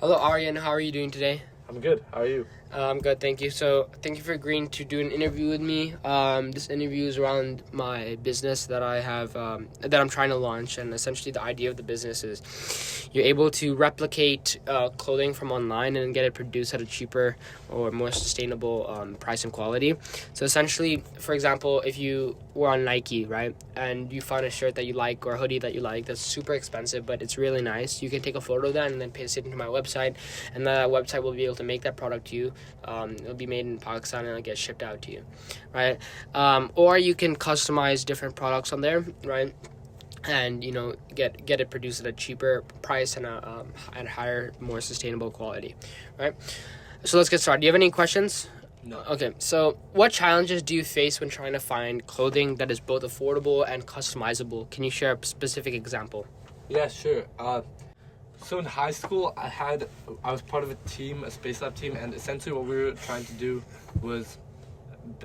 Hello, Aryan. How are you doing today? I'm good. How are you? I'm good, thank you. So, thank you for agreeing to do an interview with me. This interview is around my business that I have, that I'm trying to launch. And essentially, the idea of the business is you're able to replicate clothing from online and get it produced at a cheaper or more sustainable price and quality. So, essentially, for example, if you were on Nike, right, and you found a shirt that you like or a hoodie that you like that's super expensive, but it's really nice, you can take a photo of that and then paste it into my website, and that website will be able to make that product to you. It'll be made in Pakistan and it'll get shipped out to you, right? Or you can customize different products on there, right? And get it produced at a cheaper price and a higher, more sustainable quality, right? So let's get started. Do you have any questions? No. Okay, so what challenges do you face when trying to find clothing that is both affordable and customizable? Can you share a specific example? Yeah, sure. So in high school, I was part of a team, a Space Lab team, and essentially what we were trying to do was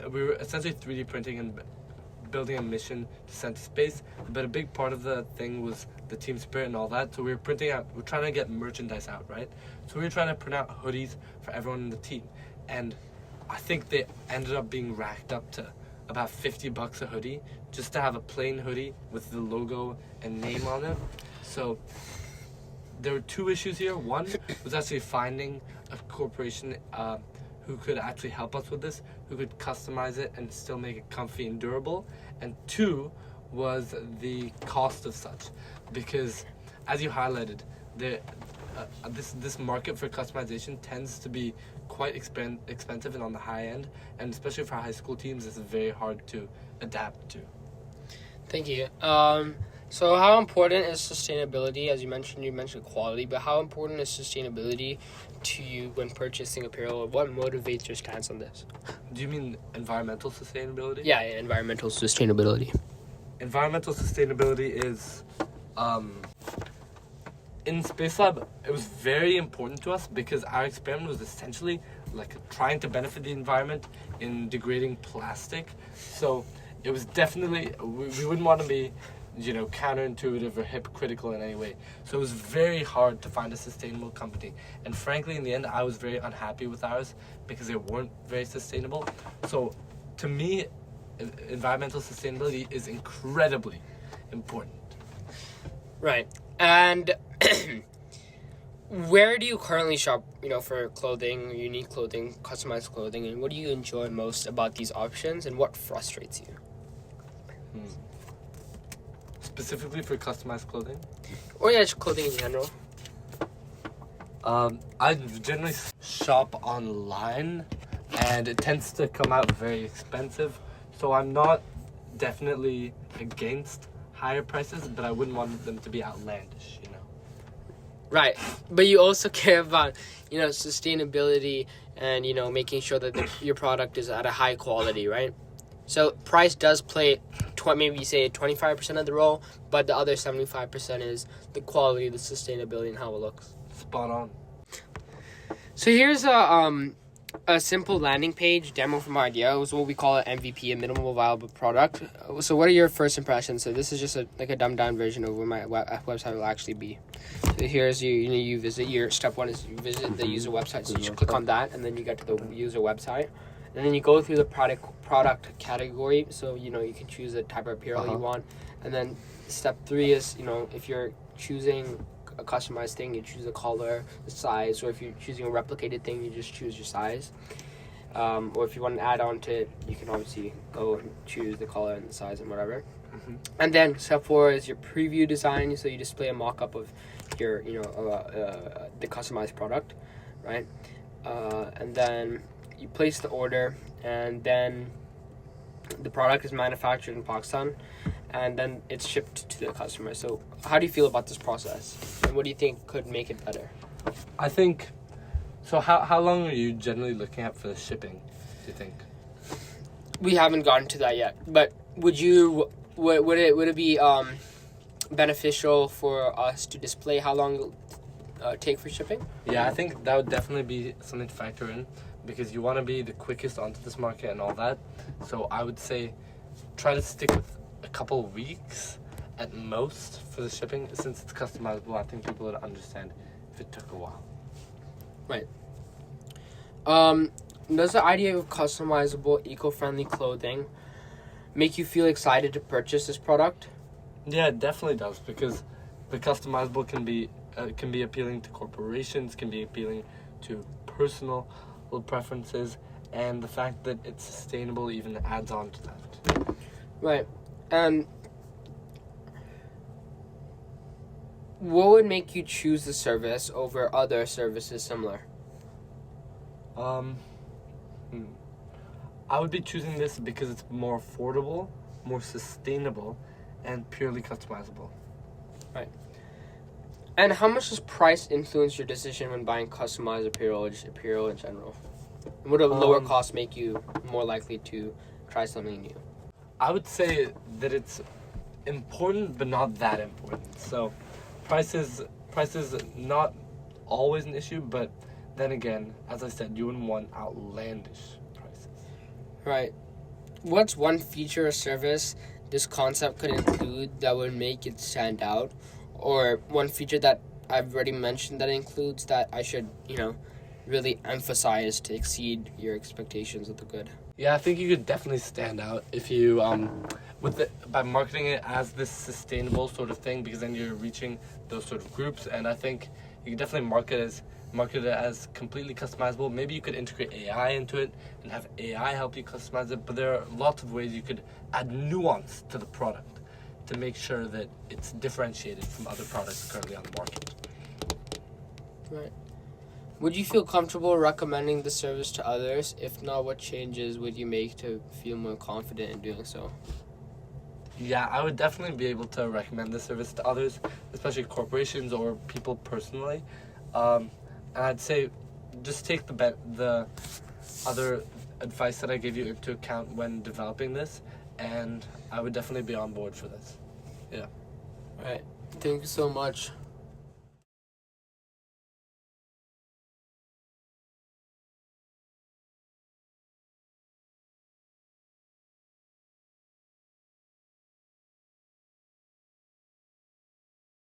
we were essentially 3D printing and building a mission to send to space. But a big part of the thing was the team spirit and all that. So we're trying to get merchandise out, right? So we were trying to print out hoodies for everyone in the team, and I think they ended up being racked up to about $50 a hoodie just to have a plain hoodie with the logo and name on it. So there were two issues here. One was actually finding a corporation who could actually help us with this, who could customize it and still make it comfy and durable. And two was the cost of such, because as you highlighted, this market for customization tends to be quite expensive and on the high end, and especially for high school teams, it's very hard to adapt to. Thank you. So how important is sustainability? As you mentioned quality, but how important is sustainability to you when purchasing apparel? Or what motivates your stance on this? Do you mean environmental sustainability? Yeah, environmental sustainability. Environmental sustainability is, in Space Lab, it was very important to us because our experiment was essentially like trying to benefit the environment in degrading plastic. So it was definitely, we wouldn't want to be counterintuitive or hypocritical in any way. So it was very hard to find a sustainable company. And frankly, in the end, I was very unhappy with ours because they weren't very sustainable. So to me, environmental sustainability is incredibly important. Right. And where do you currently shop, for clothing, unique clothing, customized clothing, and what do you enjoy most about these options and what frustrates you? Specifically for customized clothing? Or just clothing in general. I generally shop online, and it tends to come out very expensive. So I'm not definitely against higher prices, but I wouldn't want them to be outlandish, Right. But you also care about, sustainability and, making sure that your product is at a high quality, right? So price does play, maybe say 25% of the role, but the other 75% is the quality, the sustainability, and how it looks. Spot on. So here's a simple landing page demo from our idea. It was what we call an MVP, a minimum viable product. So what are your first impressions? So this is just a dumbed down version of what my website will actually be. So here's you visit, your step one is you visit the user website. So you should click on that, and then you get to the user website. And then you go through the product category, so you can choose the type of apparel you want. And then step 3 is if you're choosing a customized thing, you choose the color, the size, or if you're choosing a replicated thing, you just choose your size. Or if you want to add on to it, you can obviously go and choose the color and the size and whatever. And then step 4 is your preview design, so you display a mock-up of your the customized product, right? And then you place the order, and then the product is manufactured in Pakistan, and then it's shipped to the customer. So how do you feel about this process, and what do you think could make it better? I think, so how long are you generally looking at for the shipping, do you think? We haven't gotten to that yet, but would it be beneficial for us to display how long it'll take for shipping? Yeah, I think that would definitely be something to factor in, because you want to be the quickest onto this market and all that. So I would say try to stick with a couple of weeks at most for the shipping. Since it's customizable, I think people would understand if it took a while. Does the idea of customizable, eco-friendly clothing make you feel excited to purchase this product? Yeah, it definitely does, because the customizable can be appealing to corporations, can be appealing to personal preferences, and the fact that it's sustainable even adds on to that. Right. And what would make you choose the service over other services similar? I would be choosing this because it's more affordable, more sustainable, and purely customizable. Right. And how much does price influence your decision when buying customized apparel or just apparel in general? And would a lower cost make you more likely to try something new? I would say that it's important, but not that important. So, price is not always an issue, but then again, as I said, you wouldn't want outlandish prices. Right. What's one feature or service this concept could include that would make it stand out? Or one feature that I've already mentioned that it includes that I should, really emphasize to exceed your expectations of the good? Yeah, I think you could definitely stand out if you by marketing it as this sustainable sort of thing, because then you're reaching those sort of groups, and I think you could definitely market it as completely customizable. Maybe you could integrate AI into it and have AI help you customize it, but there are lots of ways you could add nuance to the product to make sure that it's differentiated from other products currently on the market. Right. Would you feel comfortable recommending the service to others? If not, what changes would you make to feel more confident in doing so? Yeah, I would definitely be able to recommend this service to others, especially corporations or people personally. And I'd say just take the other advice that I gave you into account when developing this, and I would definitely be on board for this. Yeah. Right. Thank you so much.